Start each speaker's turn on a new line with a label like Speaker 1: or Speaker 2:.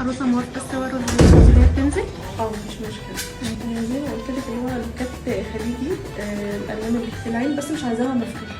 Speaker 1: عروسه موافقه الصور والفيديوهات اللي هي بتنزل؟
Speaker 2: مفيش مشكله. زي ما قلت لك اللي هو الكات خليجي، الالوان اللي في العين، بس مش عايزاها مفتوحه.